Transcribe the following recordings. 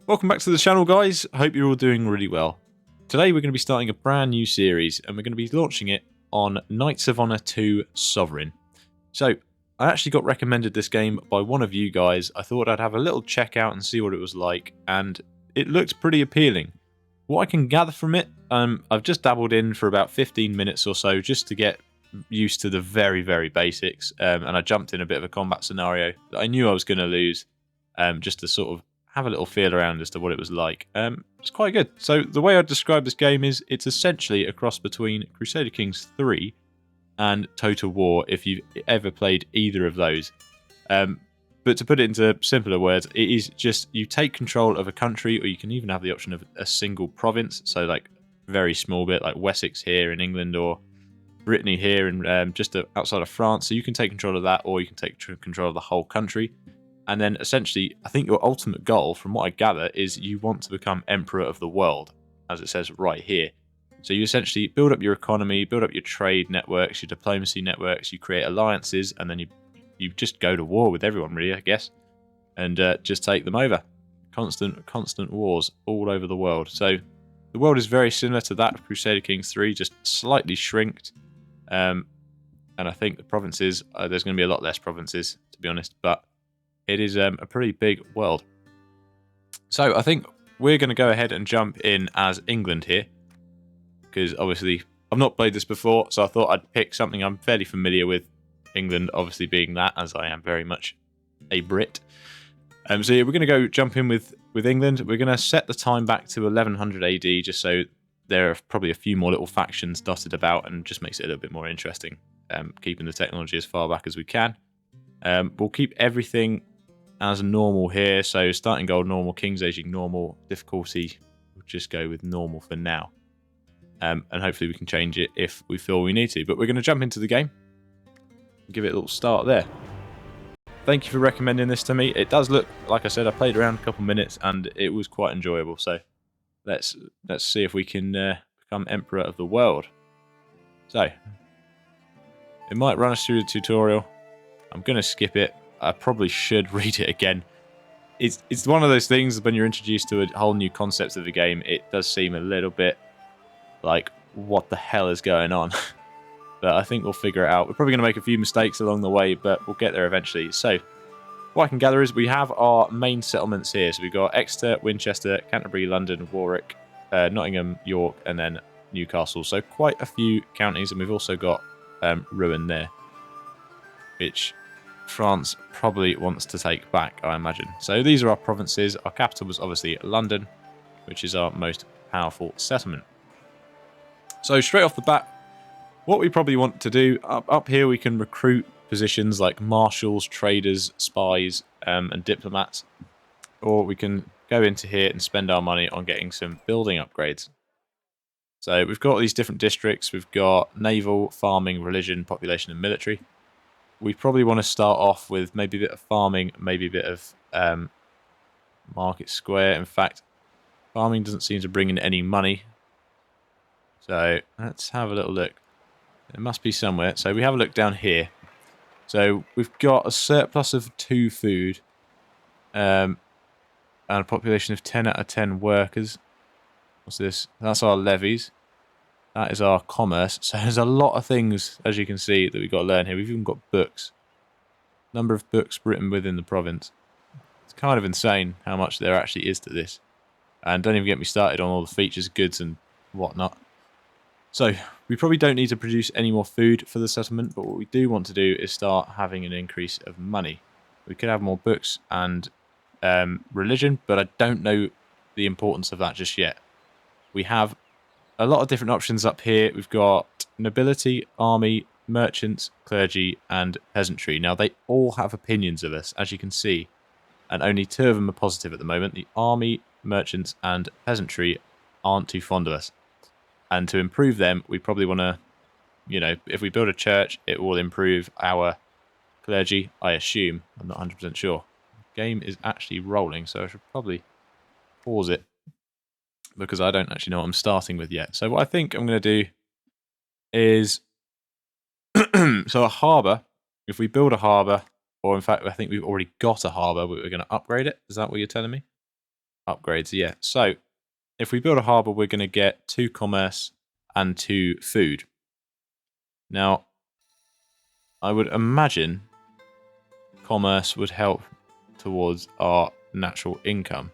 Welcome back to the channel, guys. I hope you're all doing really well. Today we're going to be starting a brand new series and we're going to be launching it on Knights of Honor 2 Sovereign. So, I actually got recommended this game by one of you guys. I thought I'd have a little check out and see what it was like, and it looked pretty appealing. What I can gather from it, I've just dabbled in for about 15 minutes or so just to get used to the very basics, and I jumped in a bit of a combat scenario that I knew I was going to lose, just to sort of have a little feel around as to what it was like. It's quite good. So the way I'd describe this game is it's essentially a cross between Crusader Kings 3 and Total War, if you've ever played either of those. But to put it into simpler words, it is just you take control of a country, or you can even have the option of a single province, so like very small bit, like Wessex here in England, or Brittany here in just outside of France. So you can take control of that, or you can take control of the whole country. And then essentially, I think your ultimate goal, from what I gather, is you want to become Emperor of the world, as it says right here. So you essentially build up your economy, build up your trade networks, your diplomacy networks, you create alliances, and then you just go to war with everyone, really, I guess, and just take them over. Constant wars all over the world. So the world is very similar to that of Crusader Kings 3, just slightly shrinked. And I think the provinces, there's going to be a lot less provinces, to be honest, but it is a pretty big world. So I think we're going to go ahead and jump in as England here, because obviously I've not played this before, so I thought I'd pick something I'm fairly familiar with, England obviously being that, as I am very much a Brit. So yeah, we're going to go jump in with England. We're going to set the time back to 1100 AD, just so there are probably a few more little factions dotted about, and just makes it a little bit more interesting, keeping the technology as far back as we can. We'll keep everything as normal here, so starting gold normal, king's aging normal, difficulty we'll just go with normal for now, and hopefully we can change it if we feel we need to. But we're going to jump into the game, give it a little start there. Thank you for recommending this to me. It does look, like I said, I played around a couple minutes and it was quite enjoyable, so let's see if we can become Emperor of the world. So it might run us through the tutorial. I'm going to skip it. I probably should read it again. It's one of those things, when you're introduced to a whole new concept of the game, it does seem a little bit like, what the hell is going on? But I think we'll figure it out. We're probably going to make a few mistakes along the way, but we'll get there eventually. So what I can gather is we have our main settlements here. So we've got Exeter, Winchester, Canterbury, London, Warwick, Nottingham, York, and then Newcastle. So quite a few counties, and we've also got Rouen there, which France probably wants to take back, I imagine. So these are our provinces. Our capital was obviously London, which is our most powerful settlement. So straight off the bat, what we probably want to do, up here we can recruit positions like marshals, traders, spies, and diplomats. Or we can go into here and spend our money on getting some building upgrades. So we've got these different districts. We've got naval, farming, religion, population, and military. We probably want to start off with maybe a bit of farming, maybe a bit of market square. In fact, farming doesn't seem to bring in any money. So let's have a little look. It must be somewhere. So we have a look down here. So we've got a surplus of 2 food, and a population of 10 out of 10 workers. What's this? That's our levies. That is our commerce. So there's a lot of things, as you can see, that we've got to learn here. We've even got books. Number of books written within the province. It's kind of insane how much there actually is to this. And don't even get me started on all the features, goods, and whatnot. So we probably don't need to produce any more food for the settlement, but what we do want to do is start having an increase of money. We could have more books and religion, but I don't know the importance of that just yet. We have a lot of different options up here. We've got nobility, army, merchants, clergy, and peasantry. Now, they all have opinions of us, as you can see, and only 2 of them are positive at the moment. The army, merchants, and peasantry aren't too fond of us. And to improve them, we probably want to, if we build a church, it will improve our clergy, I assume. I'm not 100% sure. The game is actually rolling, so I should probably pause it, because I don't actually know what I'm starting with yet. So what I think I'm going to do is, so a harbour, if we build a harbour, or in fact I think we've already got a harbour, but we're going to upgrade it. Is that what you're telling me? upgrades, yeah. So, if we build a harbour, we're going to get 2 commerce and 2 food. Now, I would imagine commerce would help towards our natural income.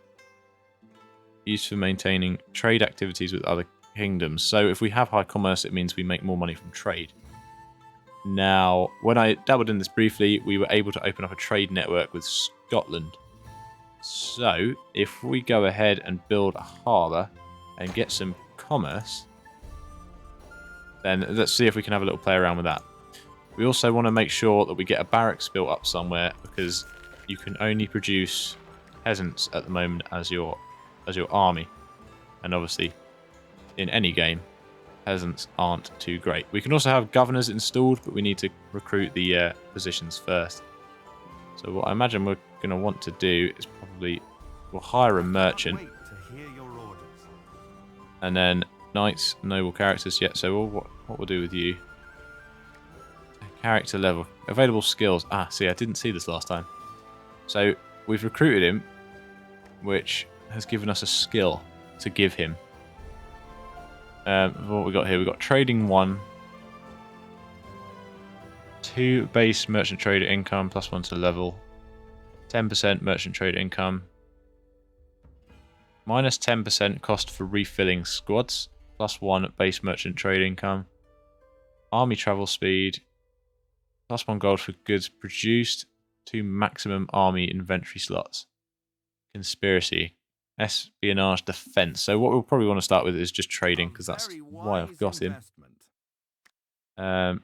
Used for maintaining trade activities with other kingdoms. So if we have high commerce, it means we make more money from trade. Now, when I dabbled in this briefly, we were able to open up a trade network with Scotland. So, if we go ahead and build a harbour and get some commerce, then let's see if we can have a little play around with that. We also want to make sure that we get a barracks built up somewhere, because you can only produce peasants at the moment as your army. And obviously, in any game, peasants aren't too great. We can also have governors installed, but we need to recruit the positions first. So what I imagine we're going to want to do is probably we'll hire a merchant, and then knights, noble characters. Yeah. So what we'll do with you? Character level, available skills. See, I didn't see this last time. So we've recruited him, which has given us a skill to give him. What we got here? We got trading 1, 2 base merchant trader income plus 1 to level, 10% merchant trader income, minus 10% cost for refilling squads, plus 1 base merchant trade income, army travel speed, plus 1 gold for goods produced, 2 maximum army inventory slots, conspiracy, espionage, defense. So what we'll probably want to start with is just trading, because that's why I've got him. Oh,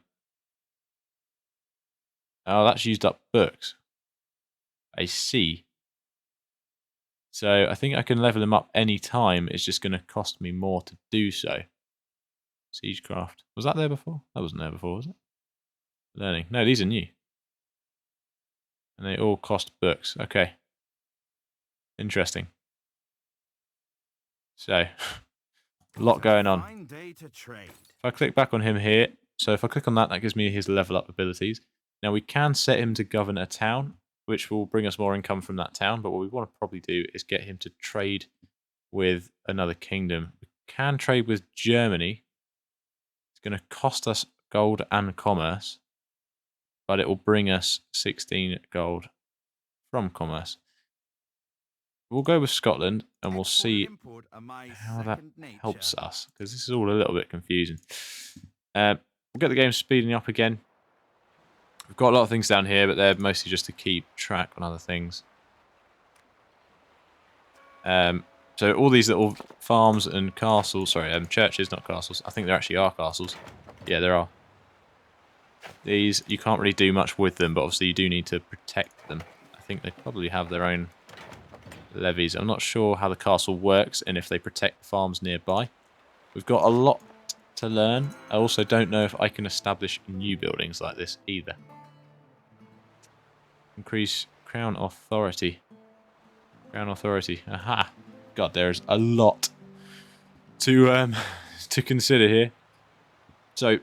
that's used up books. I see. So I think I can level him up any time. It's just going to cost me more to do so. Siegecraft. Was that there before? That wasn't there before, was it? Learning. No, these are new. And they all cost books. Okay. Interesting. So, a lot going on. If I click back on him here, so if I click on that, that gives me his level up abilities. Now we can set him to govern a town, which will bring us more income from that town, but what we want to probably do is get him to trade with another kingdom. We can trade with Germany. It's going to cost us gold and commerce, but it will bring us 16 gold from commerce. We'll go with Scotland, and we'll see how that helps us, because this is all a little bit confusing. We'll get the game speeding up again. We've got a lot of things down here, but they're mostly just to keep track on other things. So all these little farms and castles, sorry, churches, not castles. I think there actually are castles. Yeah, there are. These, you can't really do much with them, but obviously you do need to protect them. I think they probably have their own levies. I'm not sure how the castle works and if they protect the farms nearby. We've got a lot to learn. I also don't know if I can establish new buildings like this either. Increase crown authority. Crown authority. Aha. God, there's a lot to consider here. So,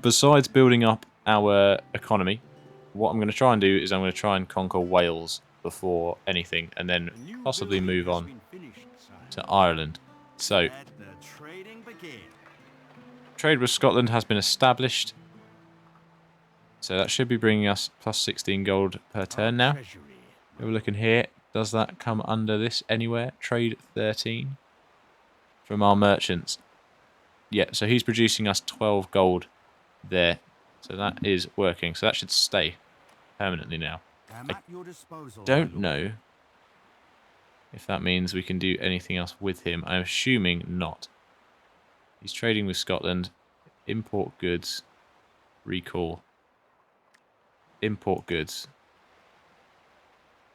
besides building up our economy, what I'm going to try and do is I'm going to try and conquer Wales before anything, and then possibly move on to Ireland. So, trade with Scotland has been established. So that should be bringing us plus 16 gold per turn now. We're looking here. Does that come under this anywhere? Trade 13 from our merchants. Yeah, so he's producing us 12 gold there. So that is working. So that should stay permanently now. I don't know if that means we can do anything else with him. I'm assuming not. He's trading with Scotland. Import goods. Recall. Import goods.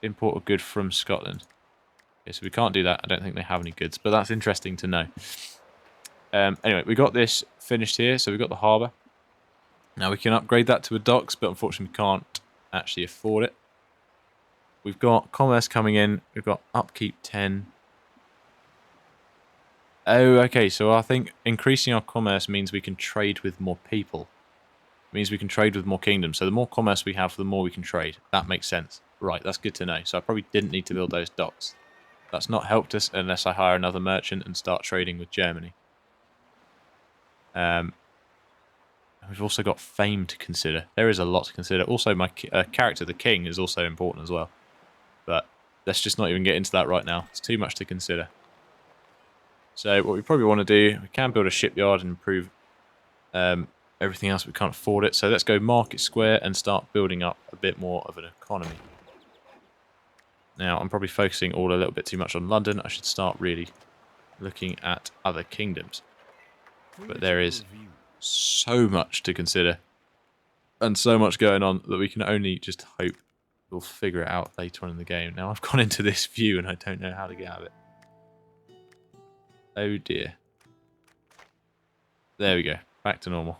Import a good from Scotland. Okay, so we can't do that. I don't think they have any goods, but that's interesting to know. Anyway, we got this finished here. So we've got the harbour. Now we can upgrade that to a docks, but unfortunately we can't actually afford it. We've got commerce coming in. We've got upkeep 10. Oh, okay. So I think increasing our commerce means we can trade with more people. It means we can trade with more kingdoms. So the more commerce we have, the more we can trade. That makes sense. Right, that's good to know. So I probably didn't need to build those docks. That's not helped us unless I hire another merchant and start trading with Germany. We've also got fame to consider. There is a lot to consider. Also, my character, the king, is also important as well. But let's just not even get into that right now. It's too much to consider. So what we probably want to do, we can build a shipyard and improve everything else. We can't afford it. So let's go Market Square and start building up a bit more of an economy. Now, I'm probably focusing all a little bit too much on London. I should start really looking at other kingdoms. But there is so much to consider and so much going on that we can only just hope we'll figure it out later on in the game. Now, I've gone into this view and I don't know how to get out of it. Oh dear. There we go. Back to normal.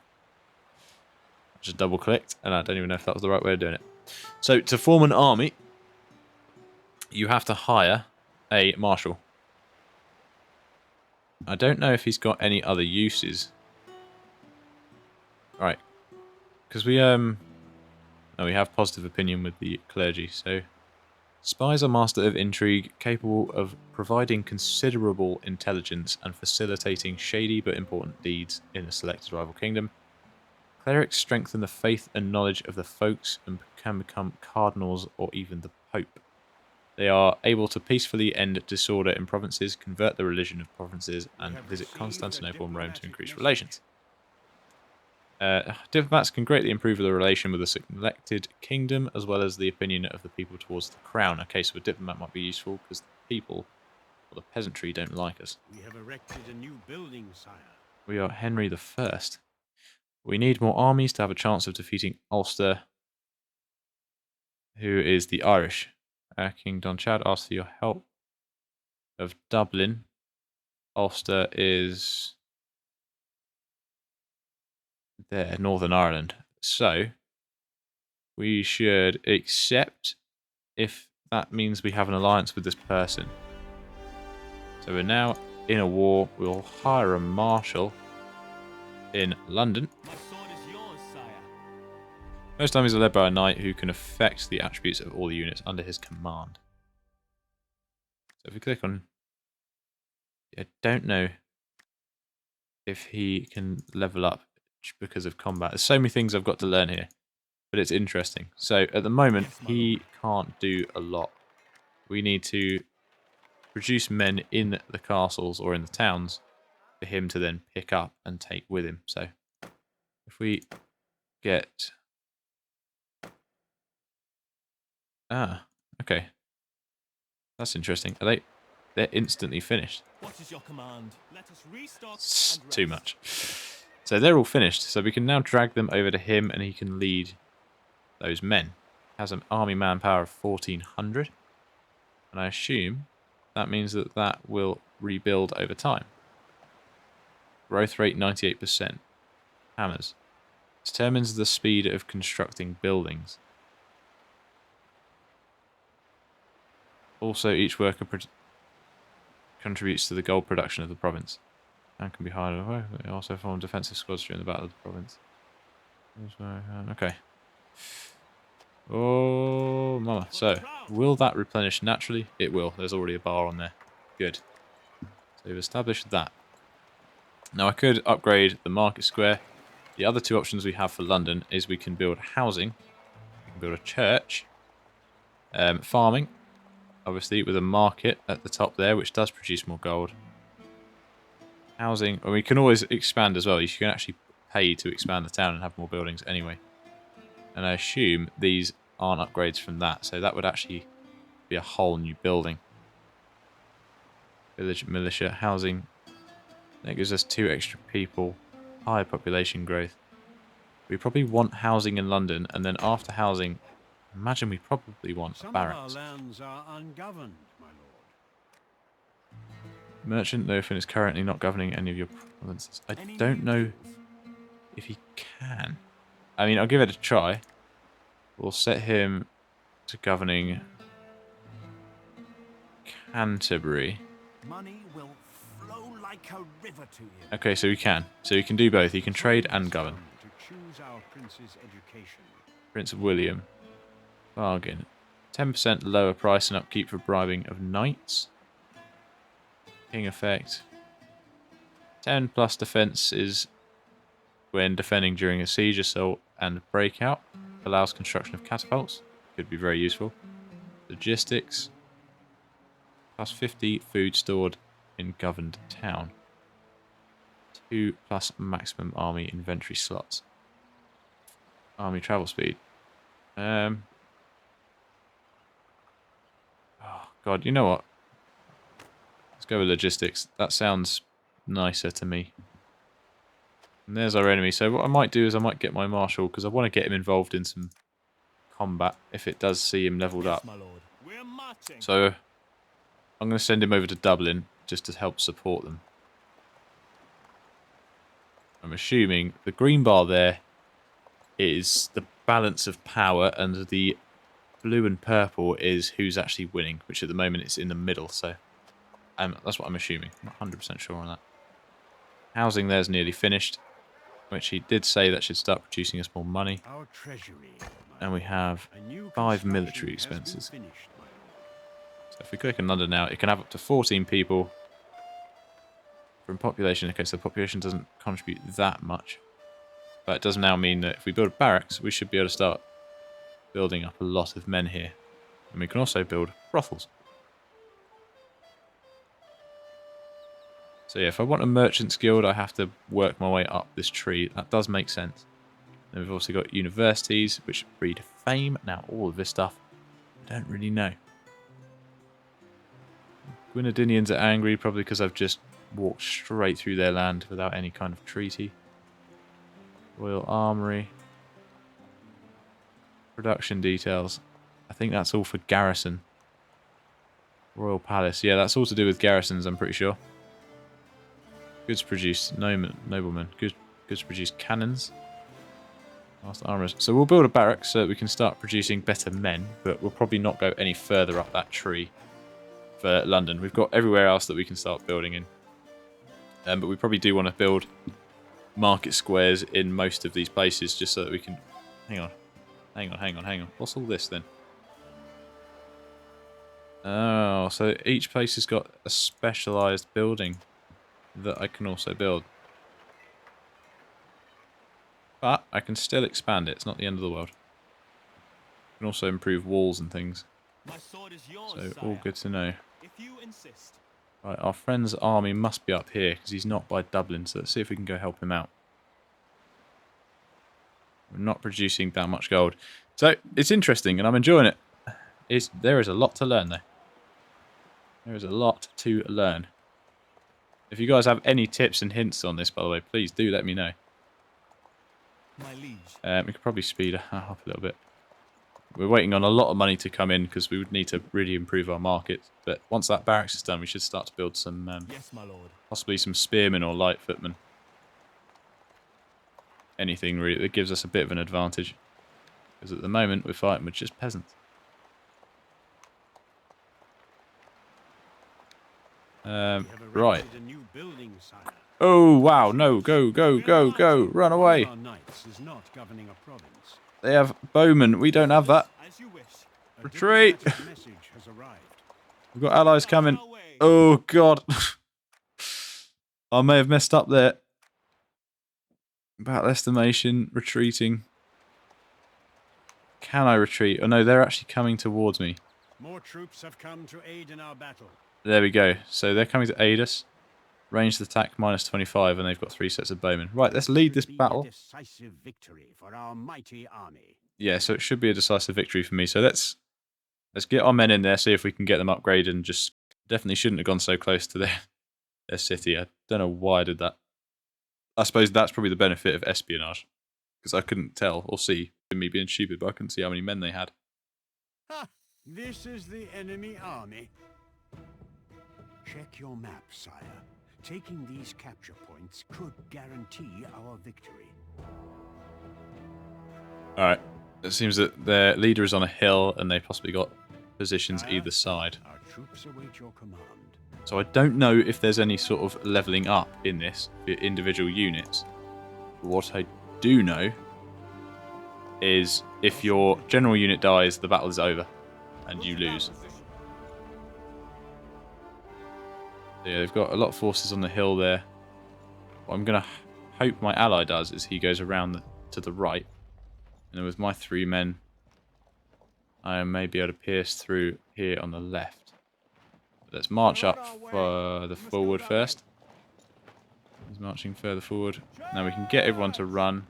I just double clicked and I don't even know if that was the right way of doing it. So, to form an army, you have to hire a marshal. I don't know if he's got any other uses. Right. Because we we have positive opinion with the clergy, so spies are master of intrigue, capable of providing considerable intelligence and facilitating shady but important deeds in a selected rival kingdom. Clerics strengthen the faith and knowledge of the folks and can become cardinals or even the pope. They are able to peacefully end disorder in provinces, convert the religion of provinces, and visit Constantinople and Rome to increase relations. Diplomats can greatly improve the relation with the selected kingdom, as well as the opinion of the people towards the crown. A case of a diplomat might be useful because the people, or the peasantry, don't like us. We have erected a new building, sire. We are Henry the First. We need more armies to have a chance of defeating Ulster, who is the Irish. King Don Chad asks for your help. Of Dublin. Ulster is there, Northern Ireland. So, we should accept if that means we have an alliance with this person. So we're now in a war. We'll hire a marshal in London. My sword is yours, sire. Most armies are led by a knight who can affect the attributes of all the units under his command. So if we click on... I don't know if he can level up because of combat. There's so many things I've got to learn here, but it's interesting. So at the moment, he can't do a lot. We need to produce men in the castles or in the towns for him to then pick up and take with him. So if we get... okay. That's interesting. Are they... They're instantly finished. What is your command? Let us restock and Too rest. much. So they're all finished. So we can now drag them over to him and he can lead those men. Has an army manpower of 1,400. And I assume that means that that will rebuild over time. Growth rate 98%. Hammers. Determines the speed of constructing buildings. Also, each worker contributes to the gold production of the province. And can be hired away. They also form defensive squads during the battle of the province. Okay. Oh, mama. So, will that replenish naturally? It will. There's already a bar on there. Good. So we've established that. Now I could upgrade the market square. The other two options we have for London is we can build housing. We can build a church. Farming. Obviously with a market at the top there, which does produce more gold. Housing. Well, we can always expand as well. You can actually pay to expand the town and have more buildings anyway. And I assume these aren't upgrades from that. So that would actually be a whole new building. Village, militia, housing. That gives us 2 extra people. Higher population growth. We probably want housing in London. And then after housing, imagine we probably want a barracks. Some of our lands are ungoverned, my lord. Merchant Lothan is currently not governing any of your provinces. I don't know if he can. I mean, I'll give it a try. We'll set him to governing Canterbury. Money will flow like a river to you. Okay, so he can. So he can do both. He can trade and govern. To choose our prince's education. Prince William. Bargain. 10% lower price and upkeep for bribing of knights. King effect. 10 plus defense is when defending during a siege, assault, and breakout. Allows construction of catapults. Could be very useful. Logistics. Plus 50 food stored in governed town. 2 plus maximum army inventory slots. Army travel speed. Oh god, you know what? Let's go with logistics. That sounds nicer to me. And there's our enemy. So what I might do is I might get my marshal, because I want to get him involved in some combat if it does see him leveled up. So I'm going to send him over to Dublin just to help support them. I'm assuming the green bar there is the balance of power, and the blue and purple is who's actually winning, which at the moment it's in the middle. So that's what I'm assuming. I'm not 100% sure on that. Housing there's nearly finished, which he did say that should start producing us more money. Our treasury, And we have 5 military expenses. So if we click on London now, it can have up to 14 people. From population, okay, so the population doesn't contribute that much. But it does now mean that if we build barracks, we should be able to start building up a lot of men here. And we can also build brothels. So yeah, if I want a merchant's guild, I have to work my way up this tree. That does make sense. Then we've also got universities, which breed fame. Now, all of this stuff, I don't really know. Gwynedinians are angry, probably because I've just walked straight through their land without any kind of treaty. Royal Armory. Production details. I think that's all for garrison. Royal Palace. Yeah, that's all to do with garrisons, I'm pretty sure. Goods produced. Noblemen. Goods produced cannons. Last armorers. So we'll build a barracks so that we can start producing better men, but we'll probably not go any further up that tree for London. We've got everywhere else that we can start building in. But we probably do want to build market squares in most of these places just so that we can... Hang on. What's all this then? Oh, so each place has got a specialised building that I can also build. But I can still expand it. It's not the end of the world. I can also improve walls and things. My sword is yours, So sire, all good to know. if you insist. Right, our friend's army must be up here because he's not by Dublin. So let's see if we can go help him out. We're not producing that much gold. So it's interesting and I'm enjoying it. There is a lot to learn though. There is a lot to learn. If you guys have any tips and hints on this, by the way, please do let me know. My liege. We could probably speed up a little bit. We're waiting on a lot of money to come in because we would need to really improve our markets. But once that barracks is done, we should start to build some, Yes, my lord. possibly some spearmen or light footmen. Anything really that gives us a bit of an advantage. Because at the moment we're fighting with just peasants. We have Right. erected a new building, sire. Oh wow! No! Go! Run away! Our knights is not governing a province. They have bowmen. We don't have that. As you wish. A Retreat! diplomatic message has arrived. We've got allies coming. On our way. Oh god! I may have messed up there. Battle estimation, retreating. Can I retreat? Oh no, they're actually coming towards me. More troops have come to aid in our battle. There we go. So they're coming to aid us. Ranged attack -25, and they've got 3 sets of bowmen. Right, let's lead this Be a battle. decisive victory for our mighty army. Yeah, so it should be a decisive victory for me. So let's get our men in there, see if we can get them upgraded, and just definitely shouldn't have gone so close to their city. I don't know why I did that. I suppose that's probably the benefit of espionage, because I couldn't tell or see, me being stupid, but I couldn't see how many men they had. Ha! This is the enemy army. Check your map, sire. Taking these capture points could guarantee our victory. Alright, it seems that their leader is on a hill, and they possibly got positions Sire, either side. Our troops await your command. So I don't know if there's any sort of levelling up in this for individual units. But what I do know is if your general unit dies, the battle is over and you lose. Yeah, they've got a lot of forces on the hill there. What I'm going to hope my ally does is he goes around to the right. And then with my 3 men, I may be able to pierce through here on the left. But let's march up further forward first. He's marching further forward. Now we can get everyone to run.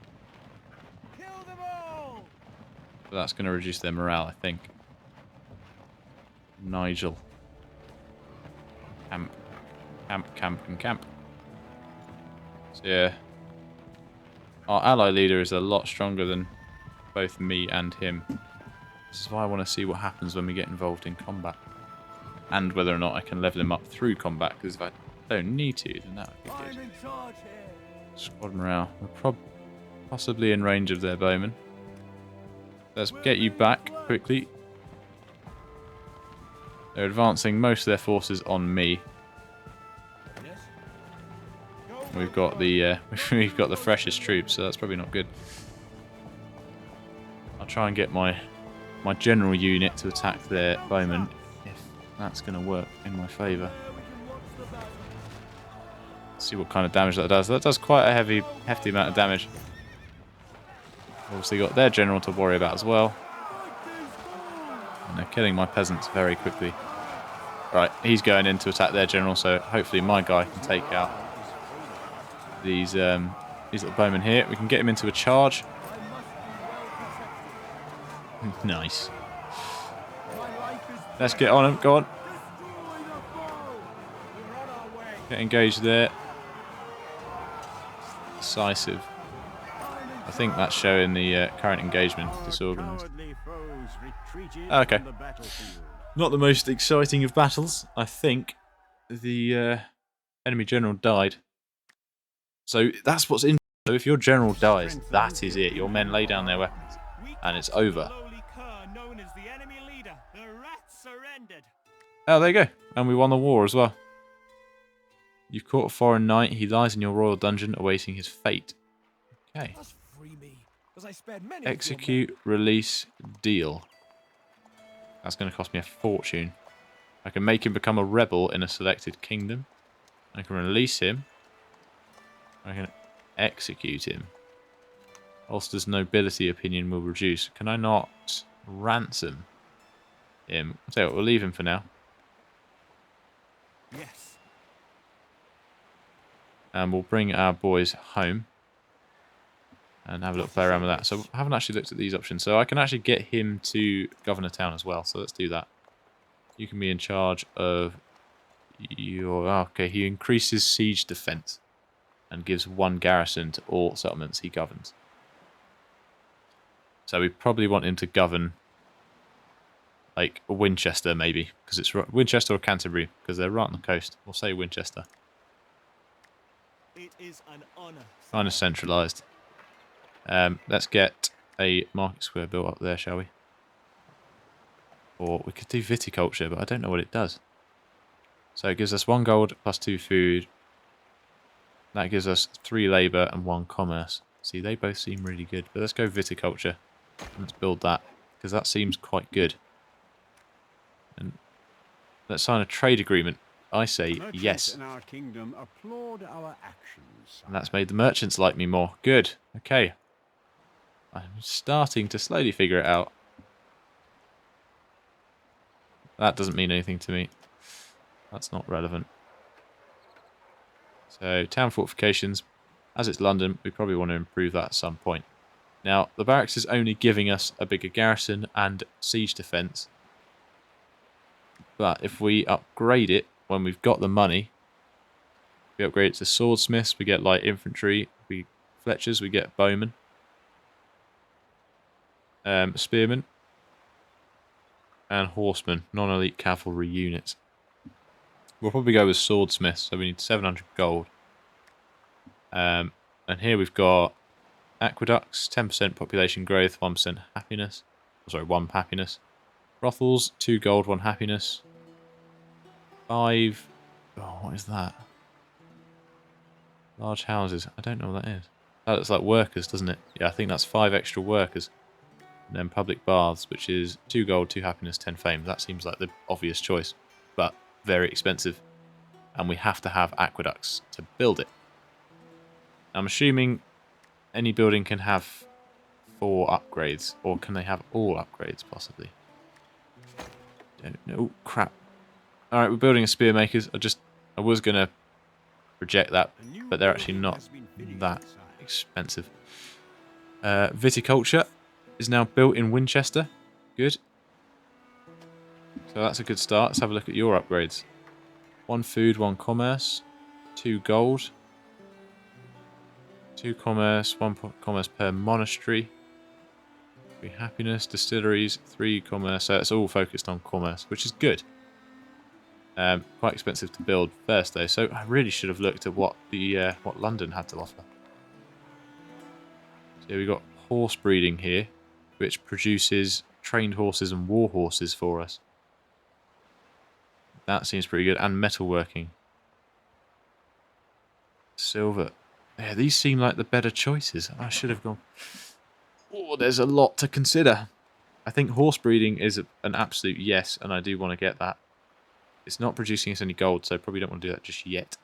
But that's going to reduce their morale, I think. Nigel. Camp. Camp, camp, and camp. So yeah. Our ally leader is a lot stronger than both me and him. This is why I want to see what happens when we get involved in combat. And whether or not I can level him up through combat, because if I don't need to, then that would be good. Squad morale. We're possibly in range of their bowmen. Let's get you back quickly. They're advancing most of their forces on me. We've got the we've got the freshest troops, so that's probably not good. I'll try and get my general unit to attack their bowmen, if that's going to work in my favour. See what kind of damage that does. That does quite a hefty amount of damage. Obviously got their general to worry about as well. And they're killing my peasants very quickly. Right, he's going in to attack their general, so hopefully my guy can take out these little bowmen here. We can get him into a charge. Nice. Let's get on him. Go on. Get engaged there. Decisive. I think that's showing the current engagement disorganized. Okay. Not the most exciting of battles. I think the enemy general died. So that's what's interesting. So if your general dies, that is it. Your men lay down their weapons, and it's over. Oh, there you go. And we won the war as well. You've caught a foreign knight. He lies in your royal dungeon awaiting his fate. Okay. Execute, release, deal. That's going to cost me a fortune. I can make him become a rebel in a selected kingdom. I can release him. I can execute him. Ulster's nobility opinion will reduce. Can I not ransom him? I'll tell you what, we'll leave him for now. Yes. And we'll bring our boys home. And have a little play around with that. So I haven't actually looked at these options. So I can actually get him to Governor Town as well. So let's do that. You can be in charge of your... Oh, okay, he increases siege defense. And gives 1 garrison to all settlements he governs. So we probably want him to govern, like, Winchester maybe, because it's Winchester or Canterbury, because they're right on the coast. We'll say Winchester. It is an honor. Kind of centralised. Let's get a market square built up there, shall we? Or we could do viticulture, but I don't know what it does. So it gives us 1 gold plus 2 food. That gives us 3 labour and 1 commerce. See, they both seem really good. But let's go viticulture. Let's build that, because that seems quite good. And let's sign a trade agreement. I say yes. In our kingdom applaud our actions. And that's made the merchants like me more. Good. Okay. I'm starting to slowly figure it out. That doesn't mean anything to me. That's not relevant. So, town fortifications. As it's London, we probably want to improve that at some point. Now, the barracks is only giving us a bigger garrison and siege defence. But if we upgrade it when we've got the money, we upgrade it to swordsmiths, we get light infantry, fletchers, we get bowmen, spearmen, and horsemen, non-elite cavalry units. We'll probably go with swordsmiths, so we need 700 gold. And here we've got aqueducts, 10% population growth, 1% happiness. Sorry, 1 happiness. Brothels, 2 gold, 1 happiness. 5... Oh, what is that? Large houses. I don't know what that is. That looks like workers, doesn't it? Yeah, I think that's 5 extra workers. And then public baths, which is 2 gold, 2 happiness, 10 fame. That seems like the obvious choice, but very expensive. and we have to have aqueducts to build it. I'm assuming any building can have 4 upgrades, or can they have all upgrades possibly? Don't know. Oh, crap. Alright, we're building a spearmakers. I was going to reject that, but they're actually not that expensive. Viticulture is now built in Winchester. Good. So that's a good start. Let's have a look at your upgrades. 1 food, 1 commerce, 2 gold, 2 commerce, 1 commerce per monastery, 3 happiness, distilleries, 3 commerce. So it's all focused on commerce, which is good. Quite expensive to build first though, so I really should have looked at what what London had to offer. So we've got horse breeding here, which produces trained horses and war horses for us. That seems pretty good, and metalworking. Silver. Yeah, these seem like the better choices. I should have gone. Oh, there's a lot to consider. I think horse breeding is an absolute yes, and I do want to get that. It's not producing us any gold, so I probably don't want to do that just yet.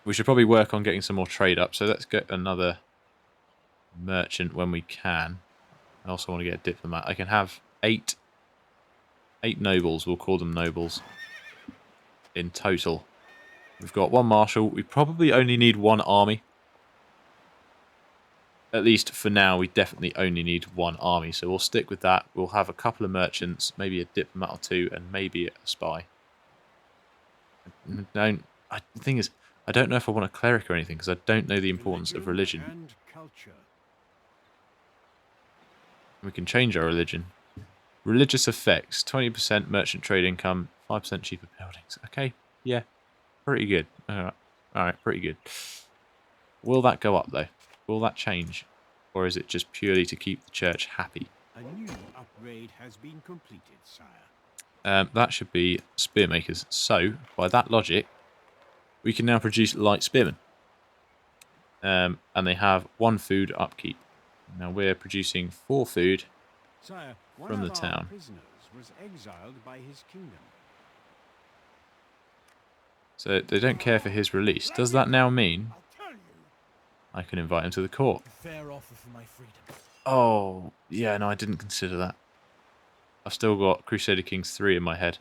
We should probably work on getting some more trade up, so let's get another merchant when we can. I also want to get a diplomat. I can have 8 nobles, we'll call them nobles, in total. We've got 1 marshal. We probably only need 1 army. At least for now, we definitely only need 1 army, so we'll stick with that. We'll have a couple of merchants, maybe a diplomat or 2, and maybe a spy. The thing is, I don't know if I want a cleric or anything, because I don't know the importance of religion. We can change our religion. Religious effects, 20% merchant trade income, 5% cheaper buildings. Okay, yeah, pretty good. Alright, pretty good. Will that go up, though? Will that change? Or is it just purely to keep the church happy? A new upgrade has been completed, sire. That should be spearmakers. So, by that logic, we can now produce light spearmen. And they have 1 food upkeep. Now we're producing 4 food Sire, from the town. Prisoners was exiled by his kingdom. So they don't care for his release. Does that now mean I can invite him to the court? Fair offer for my freedom. Oh, yeah, no, I didn't consider that. I've still got Crusader Kings 3 in my head.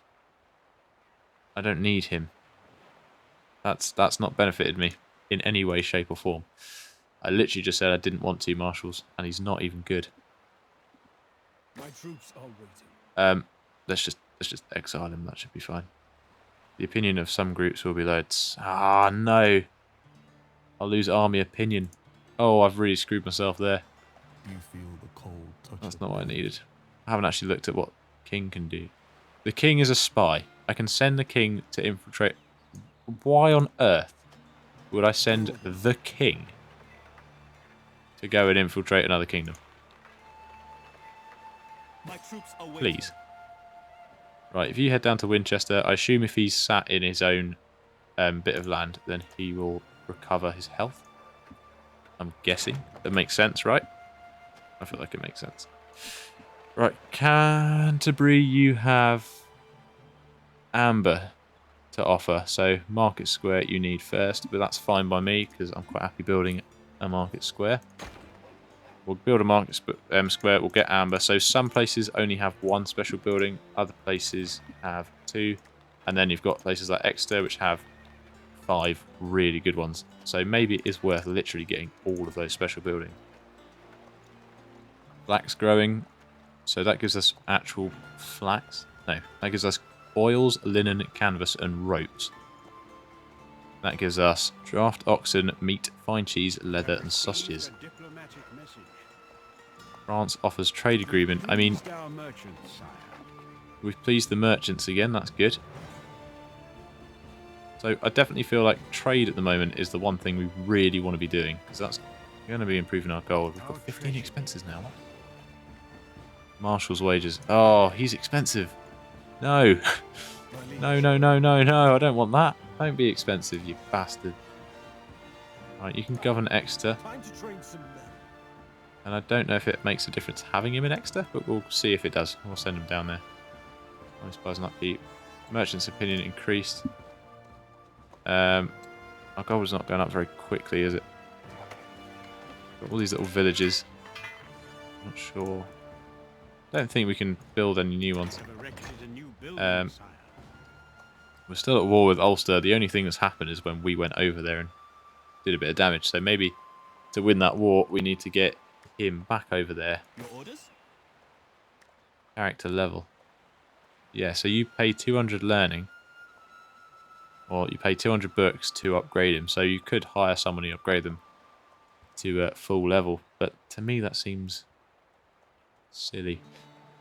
I don't need him. That's not benefited me in any way, shape or form. I literally just said I didn't want 2 marshals, and he's not even good. My troops are waiting. Let's just exile him. That should be fine. The opinion of some groups will be loads. Ah, no. I'll lose army opinion. Oh, I've really screwed myself there. You feel the cold touch. That's not what I needed. I haven't actually looked at what king can do. The king is a spy. I can send the king to infiltrate. Why on earth would I send the king to go and infiltrate another kingdom? My troops are waiting. Please. Right, if you head down to Winchester, I assume if he's sat in his own bit of land, then he will recover his health. I'm guessing. That makes sense, right? I feel like it makes sense. Right, Canterbury, you have amber to offer. So Market Square you need first, but that's fine by me because I'm quite happy building a Market Square. We'll build a Market Square, we'll get amber. So some places only have 1 special building, other places have 2. And then you've got places like Exeter which have 5 really good ones. So maybe it is worth literally getting all of those special buildings. Flax growing. So that gives us actual flax. No, that gives us oils, linen, canvas, and ropes. That gives us draft oxen, meat, fine cheese, leather, and sausages. France offers trade agreement. I mean, we've pleased the merchants again. That's good. So I definitely feel like trade at the moment is the one thing we really want to be doing, because that's going to be improving our gold. We've got 15 expenses now. Marshal's wages. Oh, he's expensive. No. No, no, no, no, no. I don't want that. Don't be expensive, you bastard. Right, you can govern Exeter. And I don't know if it makes a difference having him in Exeter, but we'll see if it does. We'll send him down there. I suppose not keep. Merchant's opinion increased. Our gold is not going up very quickly, is it? Got all these little villages. Not sure. Don't think we can build any new ones. We're still at war with Ulster. The only thing that's happened is when we went over there and did a bit of damage. So maybe to win that war, we need to get him back over there. Your orders? Character level. Yeah, so you pay 200 learning. Or you pay 200 books to upgrade him. So you could hire someone to upgrade them to full level. But to me that seems silly.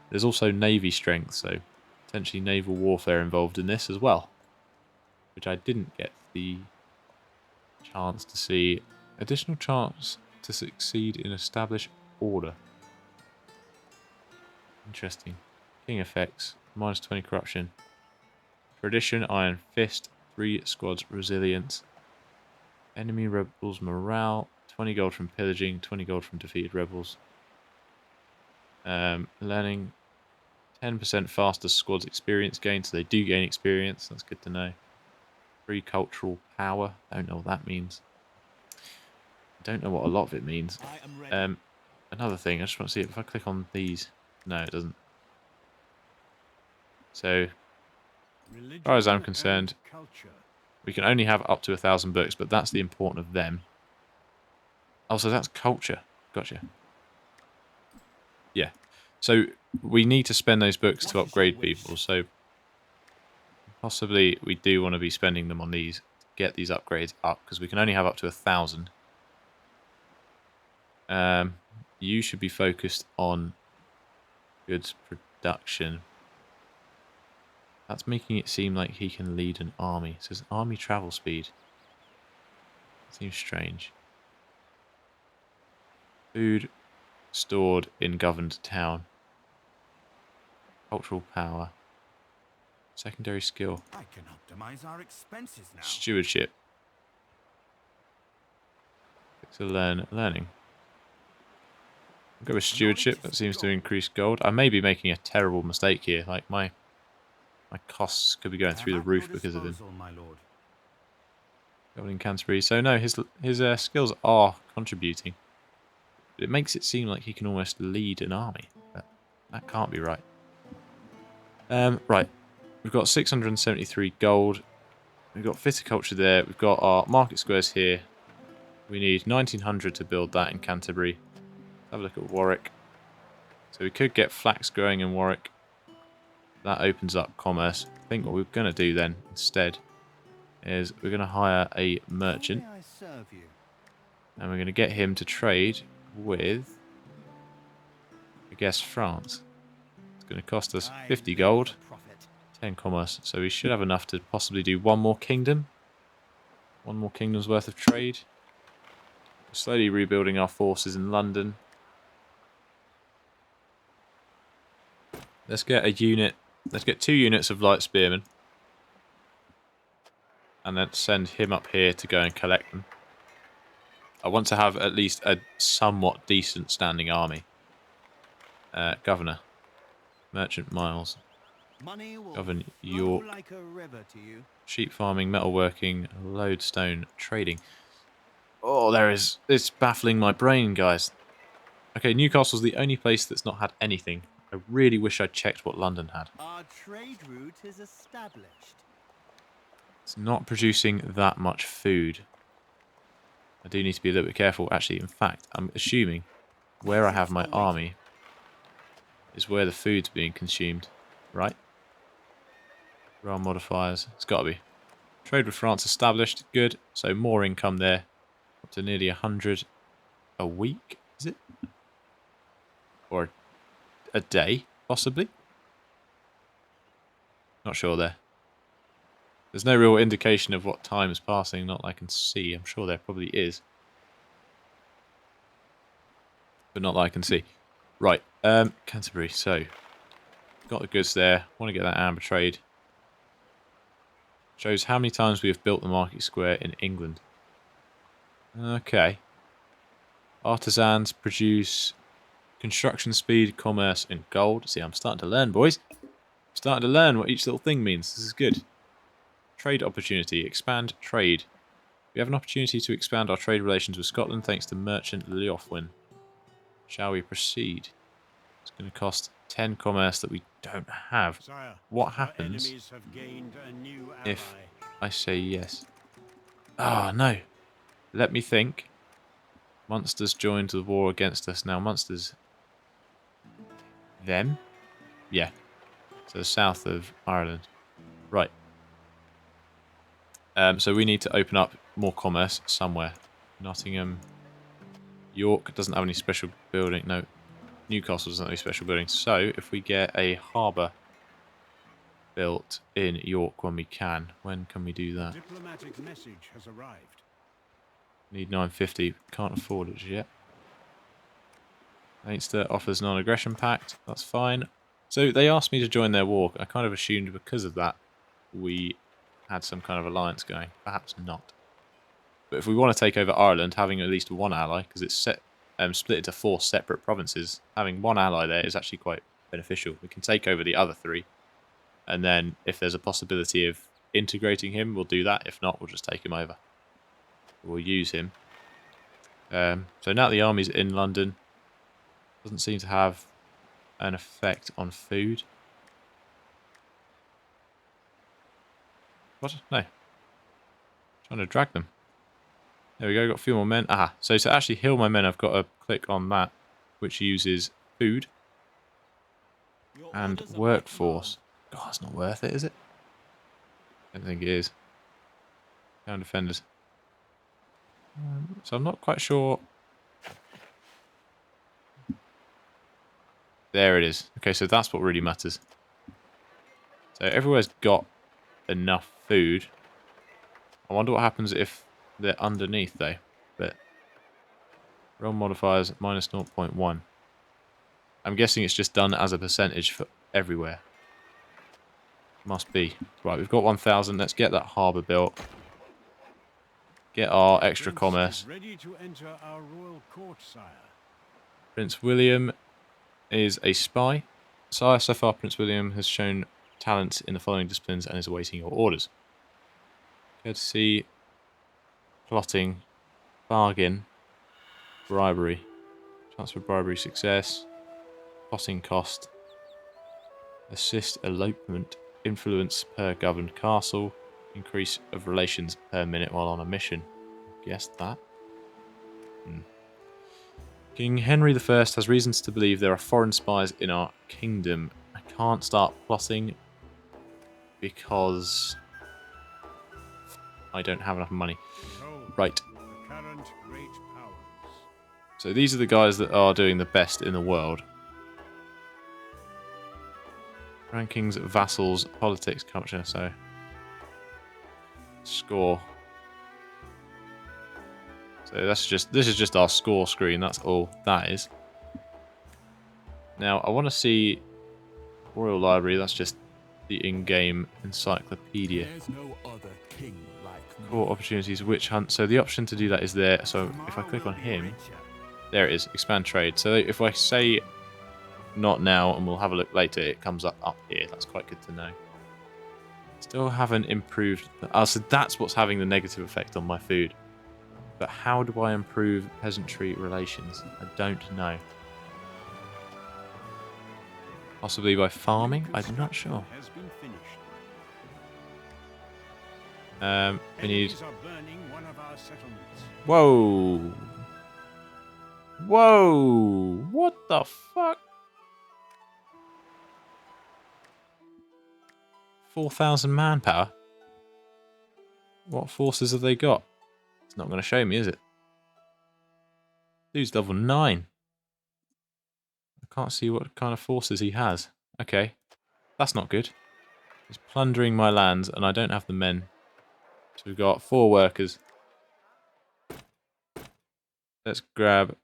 There's also navy strength, so potentially naval warfare involved in this as well. Which I didn't get the chance to see. Additional chance to succeed in established order. Interesting. King effects. Minus 20 corruption. Tradition, Iron Fist. 3 squads resilience. Enemy rebels morale. 20 gold from pillaging. 20 gold from defeated rebels. Learning. 10% faster squads experience gain. So they do gain experience. That's good to know. 3 cultural power. Don't know what that means. Don't know what a lot of it means. Another thing, I just want to see if I click on these. No, it doesn't. So, as far as I'm concerned, we can only have up to 1,000 books, but that's the important of them. Oh, so that's culture. Gotcha. Yeah. So, we need to spend those books to upgrade people, so possibly we do want to be spending them on these to get these upgrades up, because we can only have up to 1,000. You should be focused on goods production. That's making it seem like he can lead an army. It says army travel speed. Seems strange. Food stored in governed town. Cultural power. Secondary skill. I can optimize our expenses now. Stewardship. To learning. I'll go with stewardship. That seems to increase gold. I may be making a terrible mistake here. Like my costs could be going through the roof because of him. Gold in Canterbury. So no, his skills are contributing. But it makes it seem like he can almost lead an army. But that can't be right. Right. We've got 673 gold. We've got viticulture there. We've got our market squares here. We need 1900 to build that in Canterbury. Have a look at Warwick. So we could get flax growing in Warwick. That opens up commerce. I think what we're going to do then instead is we're going to hire a merchant. And we're going to get him to trade with, I guess, France. It's going to cost us 50 gold. 10 commerce. So we should have enough to possibly do one more kingdom. One more kingdom's worth of trade. We're slowly rebuilding our forces in London. Let's get a unit. Let's get 2 units of light spearmen. And then send him up here to go and collect them. I want to have at least a somewhat decent standing army. Governor. Merchant Miles. Govern York. Sheep farming, metalworking, lodestone trading. Oh, it's baffling my brain, guys. Okay, Newcastle's the only place that's not had anything. I really wish I'd checked what London had. Our trade route is established. It's not producing that much food. I do need to be a little bit careful. Actually, in fact, I'm assuming where I have my army is where the food's being consumed. Right? Rail modifiers. It's got to be. Trade with France established. Good. So more income there. Up to nearly 100 a week, is it? Or a day, possibly? Not sure there. There's no real indication of what time is passing, not that I can see. I'm sure there probably is. But not that I can see. Right, Canterbury, so. Got the goods there. Want to get that amber trade. Shows how many times we have built the market square in England. Okay. Artisans produce construction speed, commerce, and gold. See, I'm starting to learn, boys. Starting to learn what each little thing means. This is good. Trade opportunity. Expand trade. We have an opportunity to expand our trade relations with Scotland thanks to merchant Leofwin. Shall we proceed? It's going to cost 10 commerce that we don't have. Sire, What our happens enemies have gained a new if ally. I say yes? Ah, no. Let me think. Munster's joined the war against us. Now, Munster's... them? Yeah. So south of Ireland. Right. So we need to open up more commerce somewhere. Nottingham. York doesn't have any special building. No. Newcastle doesn't have any special buildings. So if we get a harbour built in York when we can. When can we do that? Diplomatic message has arrived. Need 950. Can't afford it yet. Leinster offers non-aggression pact. That's fine. So they asked me to join their war. I kind of assumed because of that we had some kind of alliance going. Perhaps not. But if we want to take over Ireland, having at least one ally, because it's split into 4 separate provinces, having one ally there is actually quite beneficial. We can take over the other 3. And then if there's a possibility of integrating him, we'll do that. If not, we'll just take him over. We'll use him. So now the army's in London. Doesn't seem to have an effect on food. What? No. Trying to drag them. There we go, got a few more men. Aha, so to actually heal my men, I've got to click on that, which uses food and workforce. God, that's not worth it, is it? I don't think it is. Town defenders. So I'm not quite sure. There it is. Okay, so that's what really matters. So everywhere's got enough food. I wonder what happens if they're underneath, though. But roll modifiers minus 0.1. I'm guessing it's just done as a percentage for everywhere. Must be. Right, we've got 1,000. Let's get that harbour built. Get our extra commerce. Ready to enter our royal court, sire. Prince William is a spy. Sire, so far Prince William has shown talent in the following disciplines and is awaiting your orders. Courtesy, plotting, bargain, bribery, chance for bribery success, plotting cost, assist elopement, influence per governed castle, increase of relations per minute while on a mission. Guess that. King Henry I has reasons to believe there are foreign spies in our kingdom. I can't start plotting because I don't have enough money. Right. The current great powers. So these are the guys that are doing the best in the world. Rankings, vassals, politics, culture, so score. So this is just our score screen, that's all that is. Now I want to see Royal Library, that's just the in-game encyclopedia. There's no other king like me. Court opportunities, witch hunt. So the option to do that is there. So if I click on him, there it is, expand trade. So if I say not now and we'll have a look later, it comes up here. That's quite good to know. Still haven't improved. So that's what's having the negative effect on my food. But how do I improve peasantry relations? I don't know. Possibly by farming? I'm not sure. Has been finished. We need... Enemies are burning one of our settlements. Whoa! Whoa! What the fuck? 4,000 manpower? What forces have they got? It's not going to show me, is it? Dude's level 9. I can't see what kind of forces he has. Okay. That's not good. He's plundering my lands and I don't have the men. So we've got 4 workers. Let's grab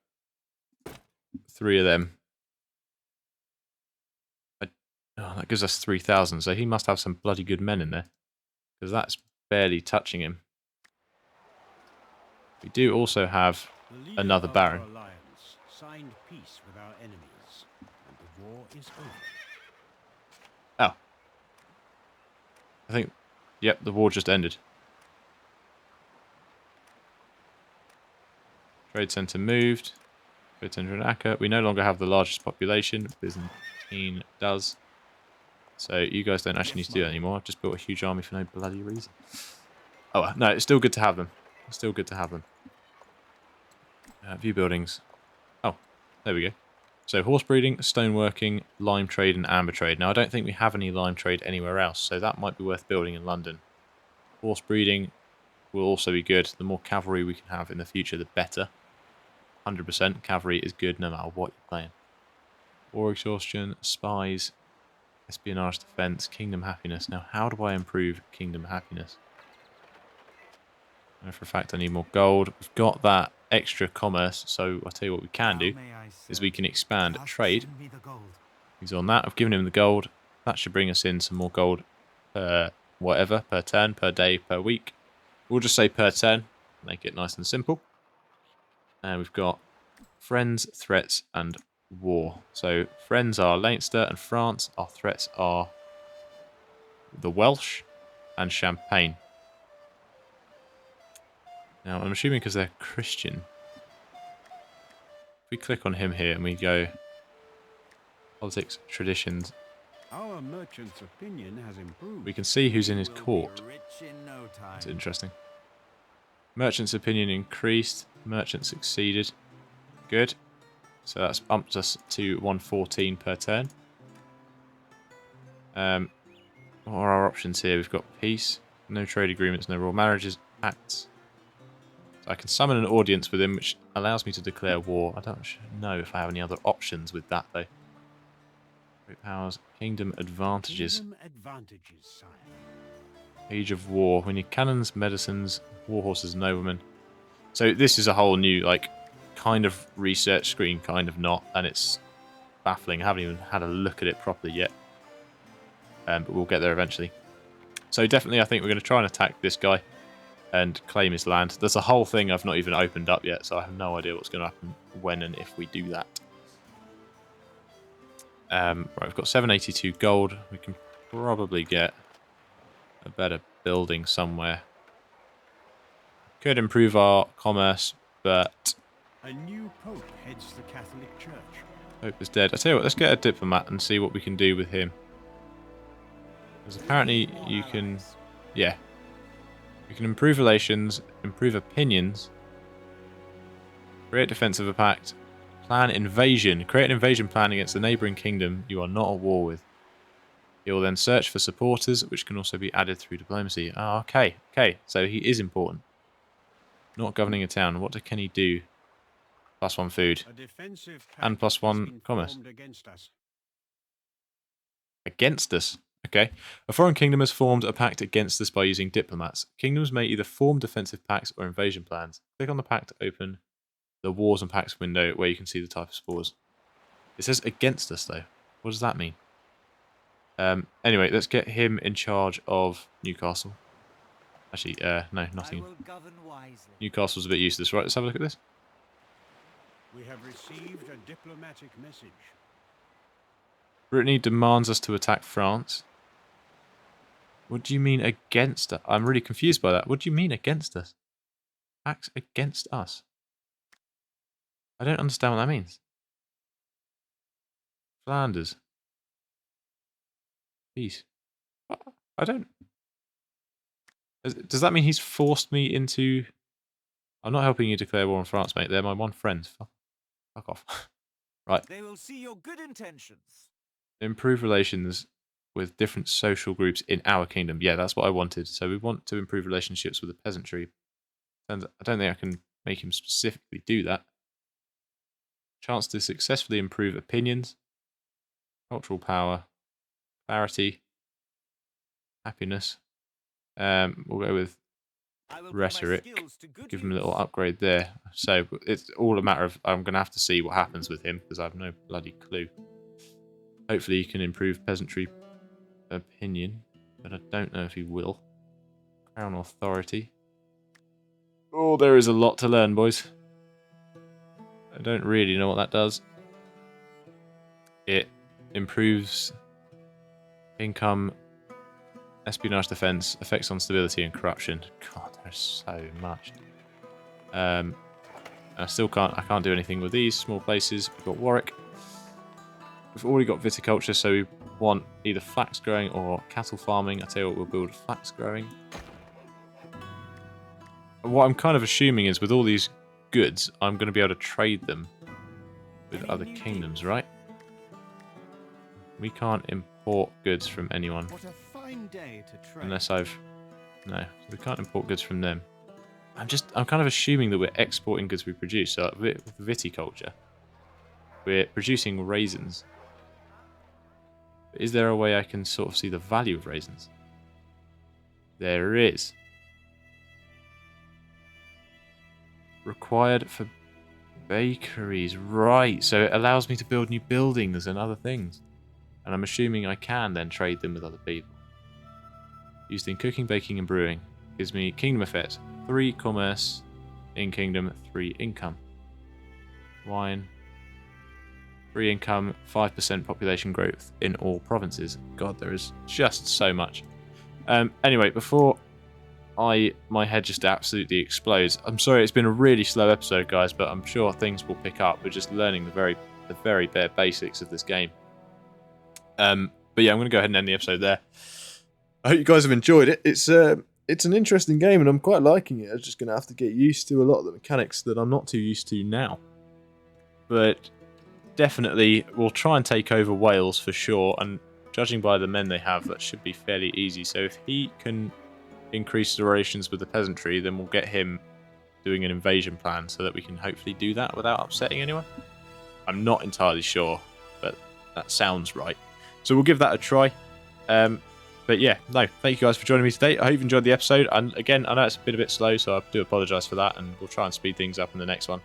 3 of them. That gives us 3,000. So he must have some bloody good men in there. Because that's barely touching him. We do also have another baron. Our alliance signed peace with our enemies, and the war is over. Oh, think, yep, the war just ended. Trade centre moved. Trade centre in Acre. We no longer have the largest population. Byzantine does. So you guys don't actually need to do that anymore. I've just built a huge army for no bloody reason. Oh, well, no, it's still good to have them. It's still good to have them. View buildings. Oh, there we go. So horse breeding, stoneworking, lime trade and amber trade. Now I don't think we have any lime trade anywhere else, so that might be worth building in London. Horse breeding will also be good. The more cavalry we can have in the future, the better. 100% cavalry is good no matter what you're playing. War exhaustion, spies, espionage defense, kingdom happiness. Now how do I improve kingdom happiness? I know for a fact I need more gold. We've got that extra commerce, so I'll tell you what we can do is we can expand trade. He's on that. I've given him the gold. That should bring us in some more gold per whatever, per turn, per day, per week. We'll just say per turn. Make it nice and simple. And we've got friends, threats, and war. So friends are Leinster and France. Our threats are the Welsh and Champagne. Now, I'm assuming because they're Christian. If we click on him here and we go politics, traditions, Our merchant's opinion has improved. we can see who's in his court. That's interesting. Merchant's opinion increased. Merchant succeeded. Good. So that's bumped us to 114 per turn. What are our options here? We've got peace, no trade agreements, no royal marriages, pacts. So I can summon an audience with him, which allows me to declare war. I don't know if I have any other options with that, though. Great powers, kingdom advantages. Kingdom advantages, sire. Age of war. We need cannons, medicines, war horses, noblemen. So this is a whole new, like, kind of research screen, kind of not, and it's baffling. I haven't even had a look at it properly yet. But we'll get there eventually. So definitely I think we're going to try and attack this guy and claim his land. There's a whole thing I've not even opened up yet, so I have no idea what's going to happen when and if we do that. Right, we've got 782 gold. We can probably get a better building somewhere. Could improve our commerce, but A new pope heads the Catholic Church. Pope is dead. I tell you what, let's get a diplomat and see what we can do with him. Because apparently you can, yeah, you can improve relations, improve opinions, create defense of a pact, plan invasion, create an invasion plan against the neighbouring kingdom you are not at war with. He will then search for supporters, which can also be added through diplomacy. Oh, okay, so he is important. Not governing a town. What can he do? +1 food. A defensive And pact has +1 been commerce. formed against us. Against us. Okay. A foreign kingdom has formed a pact against us by using diplomats. Kingdoms may either form defensive pacts or invasion plans. Click on the pact to open the Wars and Pacts window where you can see the type of spores. It says against us, though. What does that mean? Anyway, let's get him in charge of Newcastle. Actually, no, Nottingham. Newcastle's a bit useless. Right, let's have a look at this. We have received a diplomatic message. Brittany demands us to attack France. What do you mean against us? I'm really confused by that. What do you mean against us? Acts against us? I don't understand what that means. Flanders. Peace. I don't... Does that mean he's forced me into... I'm not helping you declare war on France, mate. They're my one friend. Fuck off. Right. They will see your good intentions. Improve relations with different social groups in our kingdom. Yeah, that's what I wanted. So we want to improve relationships with the peasantry. And I don't think I can make him specifically do that. Chance to successfully improve opinions, cultural power, clarity, happiness. We'll go with rhetoric. Give him a little upgrade there. So it's all a matter of I'm going to have to see what happens with him because I have no bloody clue. Hopefully he can improve peasantry opinion, but I don't know if he will. Crown authority. Oh, there is a lot to learn, boys. I don't really know what that does. It improves income Espionage defense, effects on stability and corruption. God, there's so much. I can't do anything with these small places. We've got Warwick. We've already got viticulture, so we want either flax growing or cattle farming. I tell you what, we'll build flax growing. What I'm kind of assuming is with all these goods, I'm going to be able to trade them with other kingdoms, right? We can't import goods from anyone. What a fine day to trade. Unless no, we can't import goods from them. I'm kind of assuming that we're exporting goods we produce. So with viticulture, we're producing raisins. But is there a way I can sort of see the value of raisins? There is. Required for bakeries, right? So it allows me to build new buildings and other things. And I'm assuming I can then trade them with other people. Used in cooking, baking, and brewing. Gives me kingdom effect. 3 commerce in kingdom, 3 income. Wine. 3 income, 5% population growth in all provinces. God, there is just so much. Anyway, before my head just absolutely explodes. I'm sorry, it's been a really slow episode, guys, but I'm sure things will pick up. We're just learning the very bare basics of this game. But yeah, I'm going to go ahead and end the episode there. I hope you guys have enjoyed it. It's an interesting game, and I'm quite liking it. I'm just going to have to get used to a lot of the mechanics that I'm not too used to now. But definitely, we'll try and take over Wales for sure, and judging by the men they have, that should be fairly easy. So if he can increase the relations with the peasantry, then we'll get him doing an invasion plan so that we can hopefully do that without upsetting anyone. I'm not entirely sure, but that sounds right. So we'll give that a try. But yeah, no, thank you guys for joining me today. I hope you enjoyed the episode. And again, I know it's been a bit slow, so I do apologise for that, and we'll try and speed things up in the next one.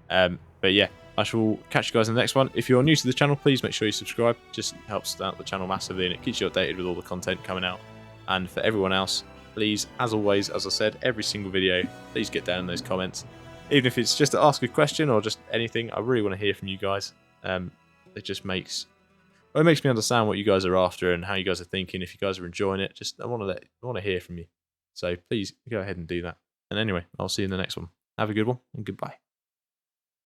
But yeah, I shall catch you guys in the next one. If you're new to the channel, please make sure you subscribe. It just helps out the channel massively, and it keeps you updated with all the content coming out. And for everyone else, please, as always, as I said, every single video, please get down in those comments. Even if it's just to ask a question or just anything, I really want to hear from you guys. It just makes me understand what you guys are after and how you guys are thinking. If you guys are enjoying it, I want to hear from you. So please go ahead and do that. And anyway, I'll see you in the next one. Have a good one, and goodbye.